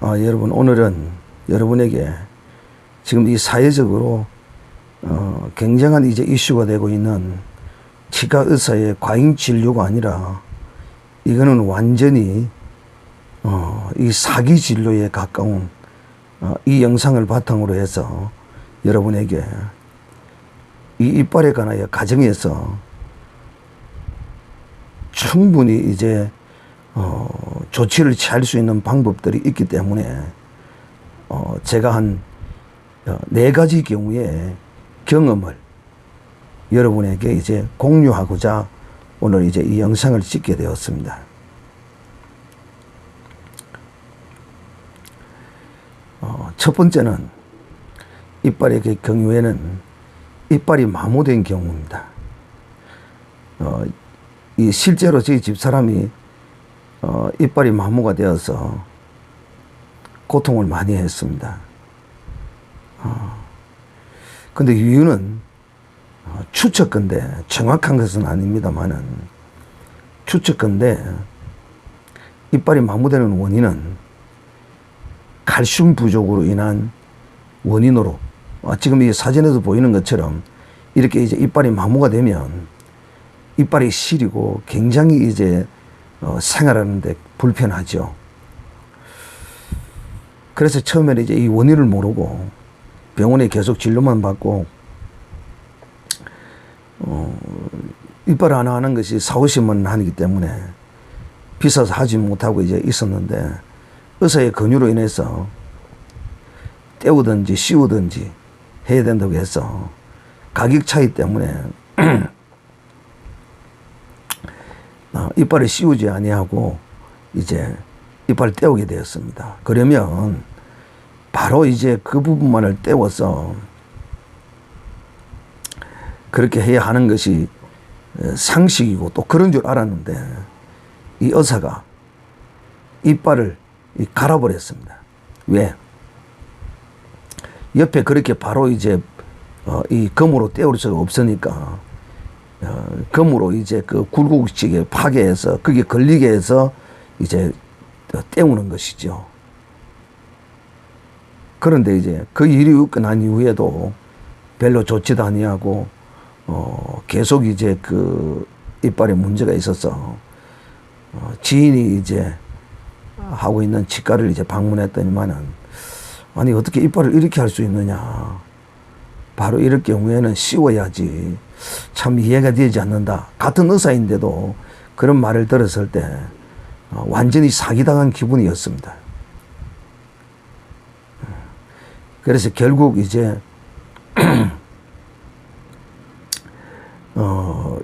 여러분, 오늘은 여러분에게 지금 이 사회적으로 굉장한 이제 이슈가 되고 있는 치과 의사의 과잉 진료가 아니라 이거는 완전히 이 사기 진료에 가까운 이 영상을 바탕으로 해서 여러분에게 이 이빨에 관하여 가정에서 충분히 이제 조치를 취할 수 있는 방법들이 있기 때문에 제가 한 4가지 경우의 경험을 여러분에게 이제 공유하고자 오늘 이제 이 영상을 찍게 되었습니다. 첫 번째는 이빨의 경우에는 이빨이 마모된 경우입니다. 이 실제로 저희 집사람이 이빨이 마모가 되어서 고통을 많이 했습니다. 근데 이유는 추측건데 정확한 것은 아닙니다만은 추측건데 이빨이 마모되는 원인은 칼슘 부족으로 인한 원인으로 지금 이 사진에서 보이는 것처럼 이렇게 이제 이빨이 마모가 되면 이빨이 시리고 굉장히 이제 생활하는데 불편하죠. 그래서 처음에는 이제 이 원인을 모르고 병원에 계속 진료만 받고 이빨 하나 하는 것이 4, 50만 원 하기 때문에 비싸서 하지 못하고 이제 있었는데 의사의 권유로 인해서 떼우든지 씌우든지 해야 된다고 해서 가격 차이 때문에 이빨을 씌우지 아니하고 이제 이빨을 떼우게 되었습니다. 그러면 바로 이제 그 부분만을 떼워서 그렇게 해야 하는 것이 상식이고 또 그런 줄 알았는데 이 의사가 이빨을 갈아버렸습니다. 왜? 옆에 그렇게 바로 이제 이 검으로 떼울 수가 없으니까 검으로 이제 그 굴곡지게 파괴해서 그게 걸리게 해서 이제 떼우는 것이죠. 그런데 이제 그 일이 있고 난 이후에도 별로 좋지도 아니하고 계속 이제 그 이빨에 문제가 있어서 지인이 이제 하고 있는 치과를 이제 방문했더니만은 아니 어떻게 이빨을 이렇게 할 수 있느냐, 바로 이럴 경우에는 씌워야지, 참 이해가 되지 않는다. 같은 의사인데도 그런 말을 들었을 때 완전히 사기당한 기분이었습니다. 그래서 결국 이제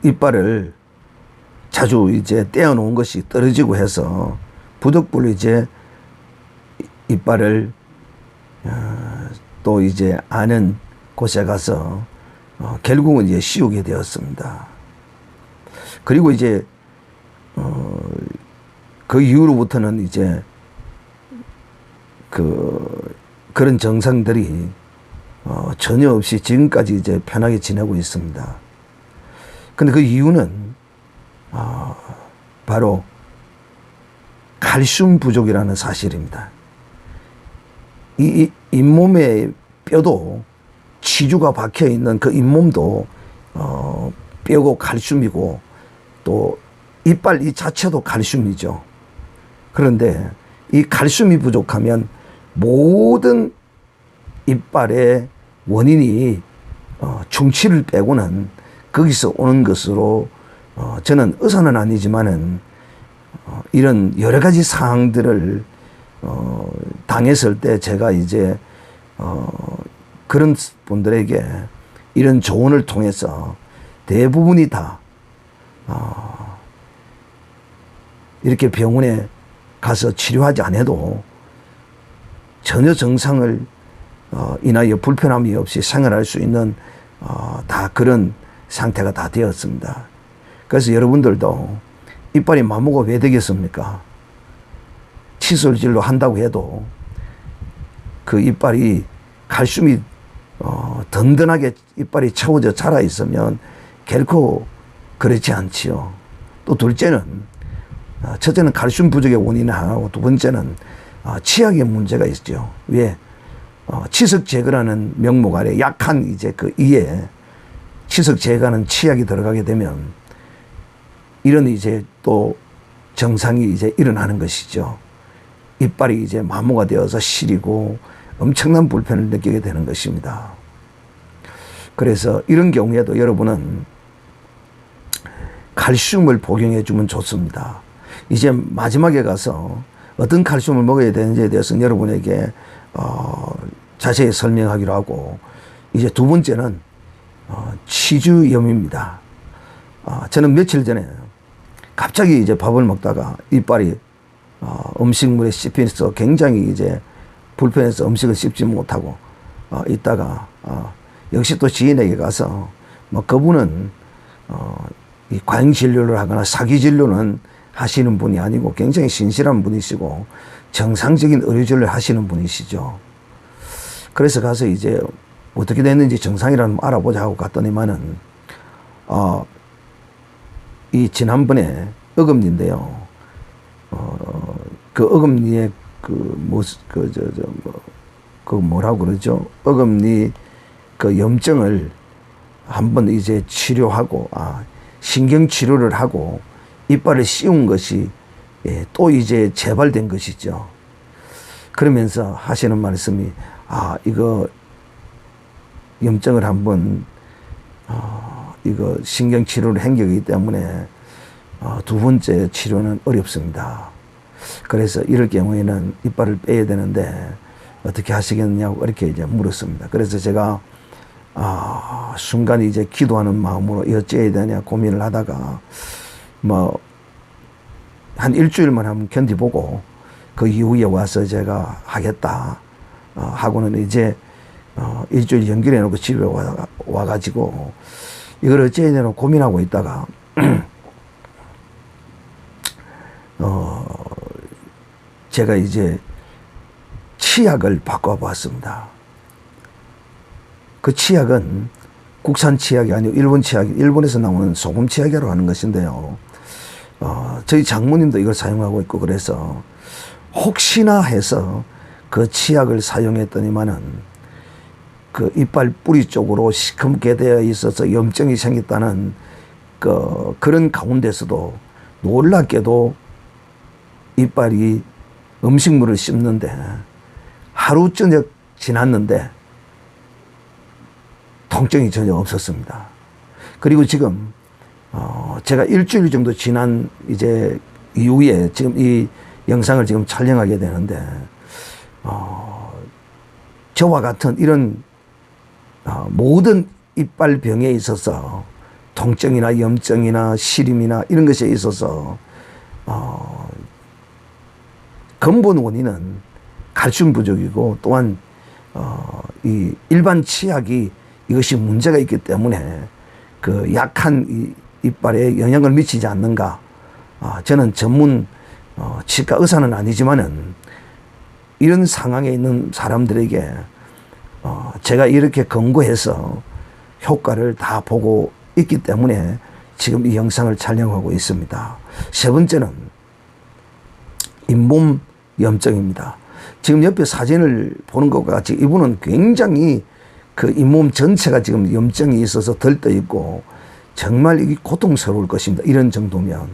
이빨을 자주 이제 떼어놓은 것이 떨어지고 해서 부득불 이제 이빨을 또 이제 아는 곳에 가서 결국은 이제 씌우게 되었습니다. 그리고 이제 그 이후로부터는 이제 그런 증상들이 전혀 없이 지금까지 이제 편하게 지내고 있습니다. 근데 그 이유는 바로 칼슘 부족이라는 사실입니다. 이 잇몸의 뼈도 치주가 박혀 있는 그 잇몸도 뼈고 칼슘이고 또 이빨 이 자체도 칼슘이죠. 그런데 이 칼슘이 부족하면 모든 이빨의 원인이 충치를 빼고는 거기서 오는 것으로 저는 의사는 아니지만은 이런 여러 가지 사항들을 당했을 때 제가 이제 그런 분들에게 이런 조언을 통해서 대부분이 다 이렇게 병원에 가서 치료하지 않아도 전혀 증상을 인하여 불편함이 없이 생활할 수 있는 다 그런 상태가 다 되었습니다. 그래서 여러분들도 이빨이 마모가 왜 되겠습니까? 칫솔질로 한다고 해도 그 이빨이 칼슘이 든든하게 이빨이 채워져 자라 있으면 결코 그렇지 않지요. 또 둘째는 첫째는 칼슘 부족의 원인이 하나고 두 번째는 치약의 문제가 있죠. 왜? 치석 제거라는 명목 아래 약한 이제 그 이에 치석 제거하는 치약이 들어가게 되면 이런 이제 또 정상이 이제 일어나는 것이죠. 이빨이 이제 마모가 되어서 시리고 엄청난 불편을 느끼게 되는 것입니다. 그래서 이런 경우에도 여러분은 칼슘을 복용해 주면 좋습니다. 이제 마지막에 가서 어떤 칼슘을 먹어야 되는지에 대해서는 여러분에게 자세히 설명하기로 하고, 이제 두 번째는 치주염입니다. 저는 며칠 전에 갑자기 이제 밥을 먹다가 이빨이 음식물에 씹혀서 굉장히 이제 불편해서 음식을 씹지 못하고 있다가 역시 또 지인에게 가서 뭐 그분은 이 과잉 진료를 하거나 사기 진료는 하시는 분이 아니고 굉장히 신실한 분이시고 정상적인 의료진료를 하시는 분이시죠. 그래서 가서 이제 어떻게 됐는지 정상이라는 알아보자 하고 갔더니만은 이 지난번에 어금니인데요. 그 어금니에 뭐라고 그러죠? 어금니 그 염증을 한번 이제 치료하고 신경 치료를 하고 이빨을 씌운 것이 또 이제 재발된 것이죠. 그러면서 하시는 말씀이 이거 염증을 한번 이거 신경 치료를 한 거기 때문에 두 번째 치료는 어렵습니다. 그래서 이럴 경우에는 이빨을 빼야 되는데 어떻게 하시겠느냐고 이렇게 이제 물었습니다. 그래서 제가 순간 이제 기도하는 마음으로 어찌해야 되냐 고민을 하다가 뭐 한 일주일만 한번 견디보고 그 이후에 와서 제가 하겠다 하고는 이제 일주일 연결해 놓고 집에 와가지고 이걸 어찌해야 되나 고민하고 있다가 제가 이제 치약을 바꿔봤습니다. 그 치약은 국산 치약이 아니고 일본 치약이, 일본에서 나오는 소금 치약이라고 하는 것인데요. 저희 장모님도 이걸 사용하고 있고 그래서 혹시나 해서 그 치약을 사용했더니만은 그 이빨 뿌리 쪽으로 시커멓게 되어 있어서 염증이 생겼다는 그런 가운데서도 놀랍게도 이빨이 음식물을 씹는데 하루 저녁 지났는데 통증이 전혀 없었습니다. 그리고 지금 제가 일주일 정도 지난 이제 이후에 지금 이 영상을 지금 촬영하게 되는데 저와 같은 이런 모든 이빨 병에 있어서 통증이나 염증이나 시림이나 이런 것에 있어서 근본 원인은 칼슘 부족이고 또한 이 일반 치약이 이것이 문제가 있기 때문에 그 약한 이 이빨에 영향을 미치지 않는가. 저는 전문 치과 의사는 아니지만은 이런 상황에 있는 사람들에게 제가 이렇게 권고해서 효과를 다 보고 있기 때문에 지금 이 영상을 촬영하고 있습니다. 세 번째는 잇몸 염증입니다. 지금 옆에 사진을 보는 것과 같이 이분은 굉장히 그 잇몸 전체가 지금 염증이 있어서 들떠 있고 정말 이게 고통스러울 것입니다. 이런 정도면.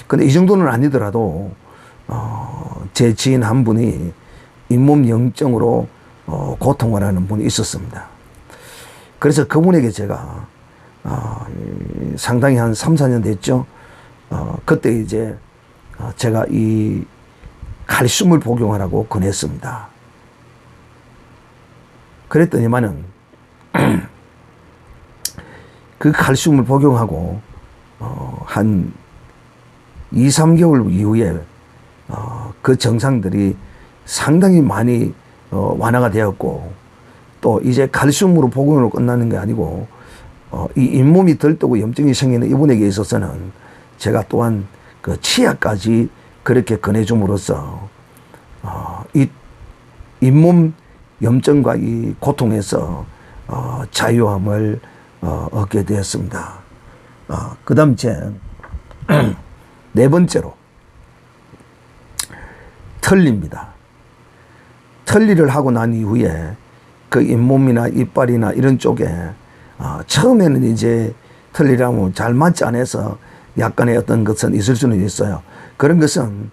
근데 이 정도는 아니더라도 제 지인 한 분이 잇몸 염증으로 고통을 하는 분이 있었습니다. 그래서 그분에게 제가 상당히 한 3, 4년 됐죠. 그때 이제 제가 이 칼슘을 복용하라고 권했습니다. 그랬더니만은 그 칼슘을 복용하고 한 2, 3개월 이후에 그 증상들이 상당히 많이 완화가 되었고 또 이제 칼슘으로 복용으로 끝나는 게 아니고 이 잇몸이 들뜨고 염증이 생기는 이분에게 있어서는 제가 또한 그 치약까지 그렇게 권해줌으로써 이 잇몸 염증과 이 고통에서 자유함을 얻게 되었습니다. 그 다음 네 번째로 털입니다. 털리를 하고 난 이후에 그 잇몸이나 이빨이나 이런 쪽에 처음에는 이제 털리라면 잘 맞지 않아서 약간의 어떤 것은 있을 수는 있어요. 그런 것은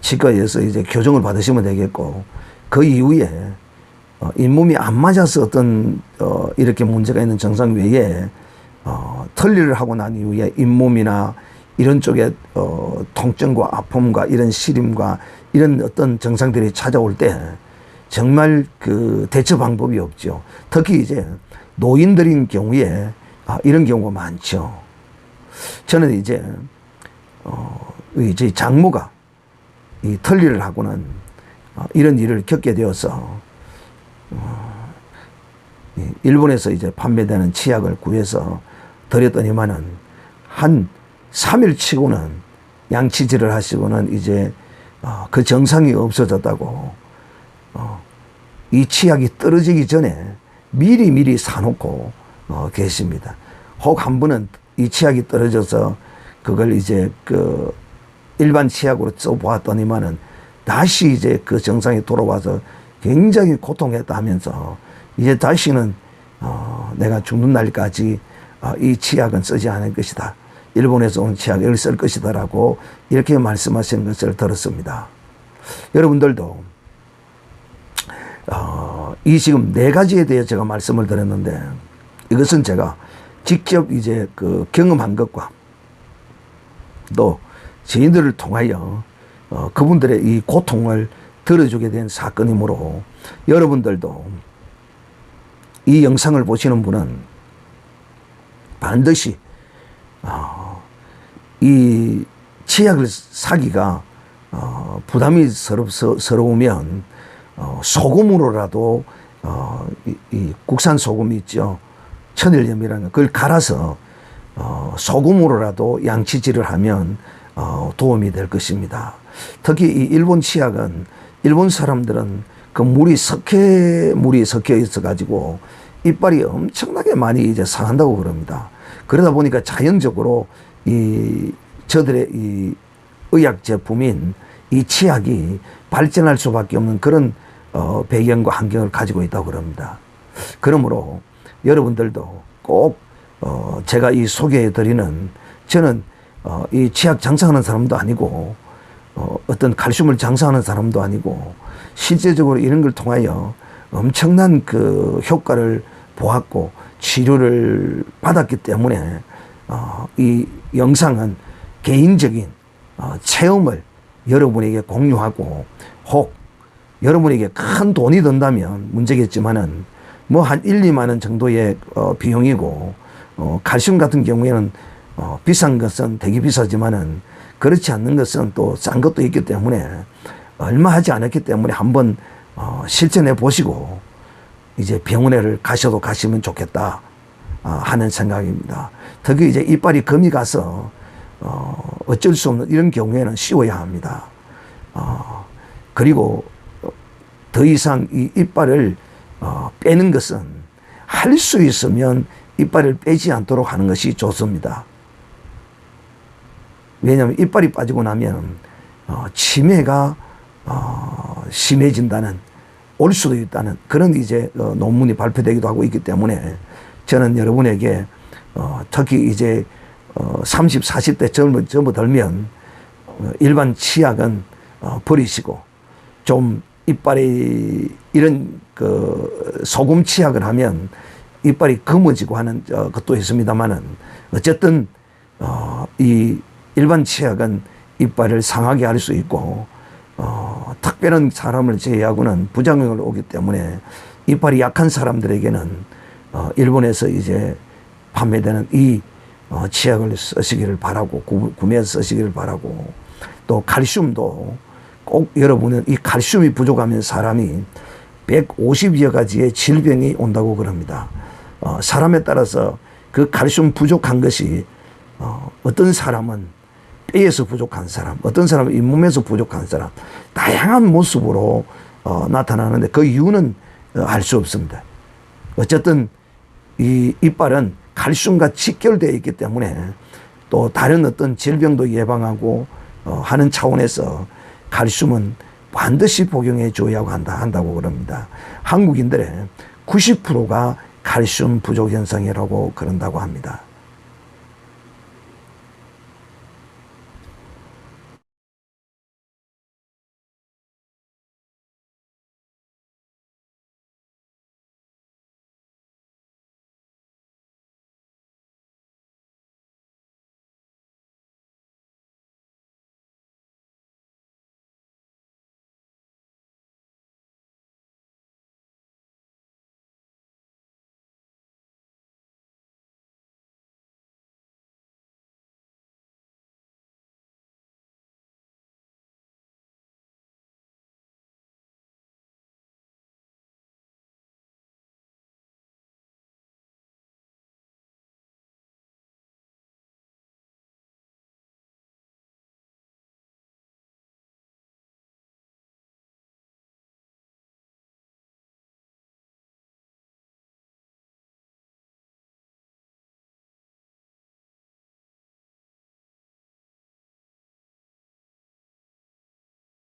치과에서 이제 교정을 받으시면 되겠고, 그 이후에 잇몸이 안 맞아서 어떤 이렇게 문제가 있는 증상 외에 털리를 하고 난 이후에 잇몸이나 이런 쪽에 통증과 아픔과 이런 시림과 이런 어떤 증상들이 찾아올 때 정말 그 대처 방법이 없죠. 특히 이제 노인들인 경우에 이런 경우가 많죠. 저는 이제 장모가 이 털리를 하고는 이런 일을 겪게 되어서 일본에서 이제 판매되는 치약을 구해서 드렸더니만은 한 3일 치고는 양치질을 하시고는 이제 그 증상이 없어졌다고, 이 치약이 떨어지기 전에 미리 사놓고 계십니다. 혹 한 번은 이 치약이 떨어져서 그걸 이제 그 일반 치약으로 써보았더니만은 다시 이제 그 증상이 돌아와서 굉장히 고통했다 하면서 이제 다시는 내가 죽는 날까지 이 치약은 쓰지 않을 것이다. 일본에서 온 치약을 쓸 것이다 라고 이렇게 말씀하시는 것을 들었습니다. 여러분들도 이 지금 4가지에 대해 제가 말씀을 드렸는데, 이것은 제가 직접 이제 그 경험한 것과 또 지인들을 통하여 그분들의 이 고통을 들어주게 된 사건이므로, 여러분들도 이 영상을 보시는 분은 반드시 이 치약을 사기가 부담이 서러우면 소금으로라도 이 국산 소금이 있죠. 천일염이라는 그걸 갈아서 소금으로라도 양치질을 하면 도움이 될 것입니다. 특히 이 일본 치약은 일본 사람들은 그 물이 섞여 있어 가지고 이빨이 엄청나게 많이 이제 상한다고 그럽니다. 그러다 보니까 자연적으로 저들의 이 의약 제품인 이 치약이 발전할 수밖에 없는 그런 배경과 환경을 가지고 있다고 그럽니다. 그러므로 여러분들도 꼭 제가 이 소개해 드리는, 저는 이 치약 장사하는 사람도 아니고 어떤 칼슘을 장사하는 사람도 아니고 실제적으로 이런 걸 통하여 엄청난 그 효과를 보았고 치료를 받았기 때문에 이 영상은 개인적인 체험을 여러분에게 공유하고, 혹 여러분에게 큰 돈이 든다면 문제겠지만은 뭐 한 1, 2만 원 정도의 비용이고, 칼슘 같은 경우에는 비싼 것은 되게 비싸지만은 그렇지 않는 것은 또 싼 것도 있기 때문에 얼마 하지 않았기 때문에 한번 실천해 보시고 이제 병원에를 가시면 좋겠다 하는 생각입니다. 특히 이제 이빨이 금이 가서 어쩔 수 없는 이런 경우에는 씌워야 합니다. 그리고 더 이상 이 이빨을 빼는 것은 할 수 있으면 이빨을 빼지 않도록 하는 것이 좋습니다. 왜냐하면 이빨이 빠지고 나면 치매가 심해진다는, 올 수도 있다는 그런 이제 논문이 발표되기도 하고 있기 때문에 저는 여러분에게 특히 이제 30, 40대 접어들면 일반 치약은 버리시고 좀 이빨이 이런 그 소금 치약을 하면 이빨이 검어지고 하는 것도 있습니다만은 어쨌든 이 일반 치약은 이빨을 상하게 할 수 있고 특별한 사람을 제외하고는 부작용을 오기 때문에 이빨이 약한 사람들에게는 일본에서 이제 판매되는 이 치약을 쓰시기를 바라고, 구매해서 쓰시기를 바라고, 또 칼슘도 꼭 여러분은 이 칼슘이 부족하면 사람이 150여 가지의 질병이 온다고 그럽니다. 사람에 따라서 그 칼슘 부족한 것이 어떤 사람은 뼈에서 부족한 사람, 어떤 사람은 잇몸에서 부족한 사람, 다양한 모습으로 나타나는데 그 이유는 알 수 없습니다. 어쨌든 이 이빨은 칼슘과 직결되어 있기 때문에 또 다른 어떤 질병도 예방하고 하는 차원에서 칼슘은 반드시 복용해 줘야 한다고 그럽니다. 한국인들의 90%가 칼슘 부족 현상이라고 그런다고 합니다.